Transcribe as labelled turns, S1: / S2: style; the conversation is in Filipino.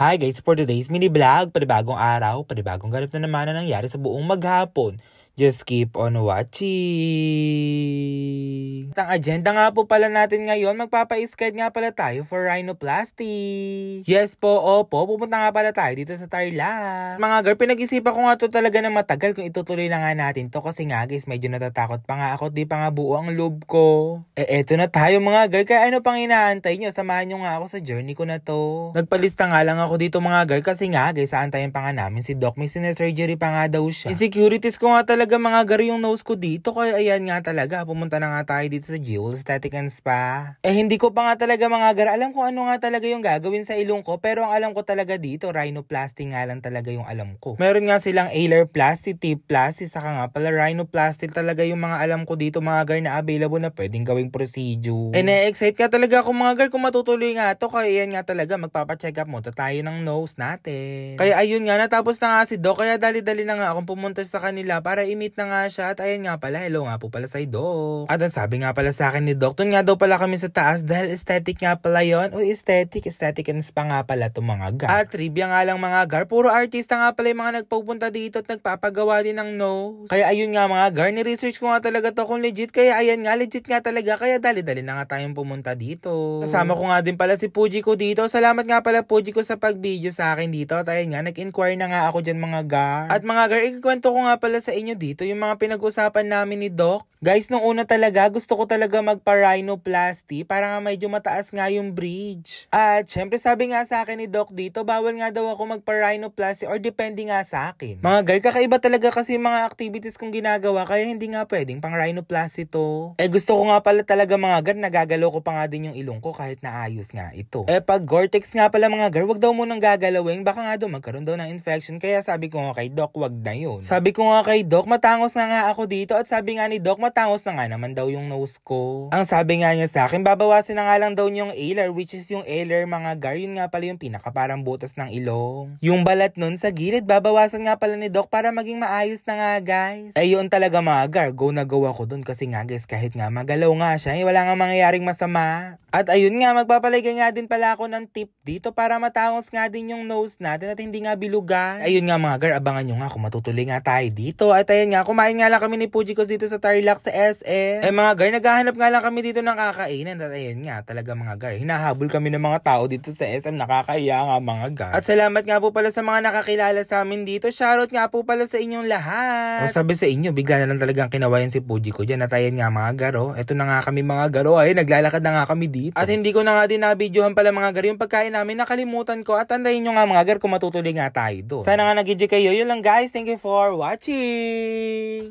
S1: Hi guys, for today's mini vlog, panibagong araw, panibagong ganap na naman na nangyari sa buong maghapon. Just keep on watching. Ang agenda nga po pala natin ngayon, magpapa-sked nga pala tayo for rhinoplasty. Yes po, opo, pupunta nga pala tayo dito sa Tarlac. Mga girl, pinag-isipan ko nga to talaga na matagal kung itutuloy na nga natin to kasi nga guys, medyo natatakot pa nga ako, di pa nga buo ang loob ko. Eto na tayo mga girl, kaya ano pang inaantay nyo? Samahan nyo nga ako sa journey ko na to. Nagpalista nga lang ako dito mga girl kasi nga guys, aantayin pa nga namin si Doc, may sinasurgery pa nga daw siya. Insecurities ko nga talaga mga girl yung nose ko dito, kaya ayan nga talaga, pumunta na nga tayo dito sa Jewel Aesthetic and Spa. Hindi ko pa nga talaga mga girl alam kung ano nga talaga yung gagawin sa ilong ko, pero ang alam ko talaga dito, rhinoplasty nga lang talaga yung alam ko. Meron nga silang ailerplasty, tiplasty, saka nga pala rhinoplasty talaga yung mga alam ko dito mga girl na available na pwedeng gawing procedure. Na-excite ka talaga ako mga girl kung matutuloy nga to, kaya ayan nga talaga, magpapacheck up mo tayo ng nose natin. Kaya ayun nga, natapos na nga si Doc, kaya dali-dali na nga akong pumunta sa kanila para i-meet na nga siya. At ayan nga pala, hello nga po pala sa Doc. At ang sabi nga pala sa akin ni Doc, dun nga daw pala kami sa taas dahil aesthetic nga pala yon. O aesthetic and spa nga pala itong mga gar. At trivia nga lang mga gar, puro artista nga pala yung mga nagpupunta dito at nagpapagawa din ng nose. Kaya ayun nga mga gar, ni-research ko nga talaga to kung legit, kaya ayan nga, legit nga talaga, kaya dali-dali na nga tayong pumunta dito. Kasama ko nga din pala si Puji ko dito. Salamat nga pala Puji ko sa pag-video sa akin dito. At ayun nga, nag-inquire na nga ako dyan mga gar. At mga gar, ikikwento ko nga pala sa inyo dito yung mga pinag-usapan namin ni Doc. Guys, nung una talaga, gusto ko talaga magpa-rhinoplasty para nga medyo mataas nga yung bridge. At syempre sabi nga sa akin ni Doc dito, bawal nga daw ako magpa-rhinoplasty or depende nga sa akin. Mga girl, kakaiba talaga kasi mga activities kong ginagawa kaya hindi nga pwedeng pang rhinoplasty to. Gusto ko nga pala talaga mga girl, nagagalaw ko pa nga din yung ilong ko kahit naayos nga ito. Pag Gore-Tex nga pala mga girl, wag daw munang gagalawin, baka nga daw magkaroon daw ng infection, kaya sabi ko nga kay Doc, wag na yun. Sabi ko nga kay Doc, matangos nga ako dito, at sabi nga ni Doc, matangos na nga naman daw yung nose ko. Ang sabi nga niya sa akin, babawasin na nga lang daw yung ailer, which is yung ailer mga gar, yun nga pala yung pinaka parang butas ng ilong. Yung balat nun sa gilid, babawasan nga pala ni Doc para maging maayos na nga guys. Yun talaga mga gar, go na go ako dun kasi nga guys, kahit nga magalaw nga siya, wala nga mangyayaring masama. At ayun nga, magpapalagay nga din pala ako ng tip dito para matangos nga din yung nose natin at hindi nga bilugan. Ayun nga mga gar, abangan nyo nga kung matutuloy nga tayo dito. At ayun nga, kumain nga lang kami ni Puji ko dito sa Tarlac sa SM. Mga gar, naghahanap nga lang kami dito ng kakainan. At ayun nga, talaga mga gar, hinahabol kami ng mga tao dito sa SM, nakakaya nga mga gar. At salamat nga po pala sa mga nakakilala sa amin dito. Shoutout nga po pala sa inyong lahat. O sabi sa inyo, bigla na lang talagang kinawayan si Puji ko dyan. At ayun nga mga gar, eto na nga kami mga gar, ay naglalakad na nga kami dito. At hindi ko na nga din na-videohan pala mga gar yung pagkain namin, nakalimutan ko. At andayin nyo nga mga gar kung matutuloy nga tayo doon. Sana nga nag-enjoy kayo. Yun lang guys, thank you for watching.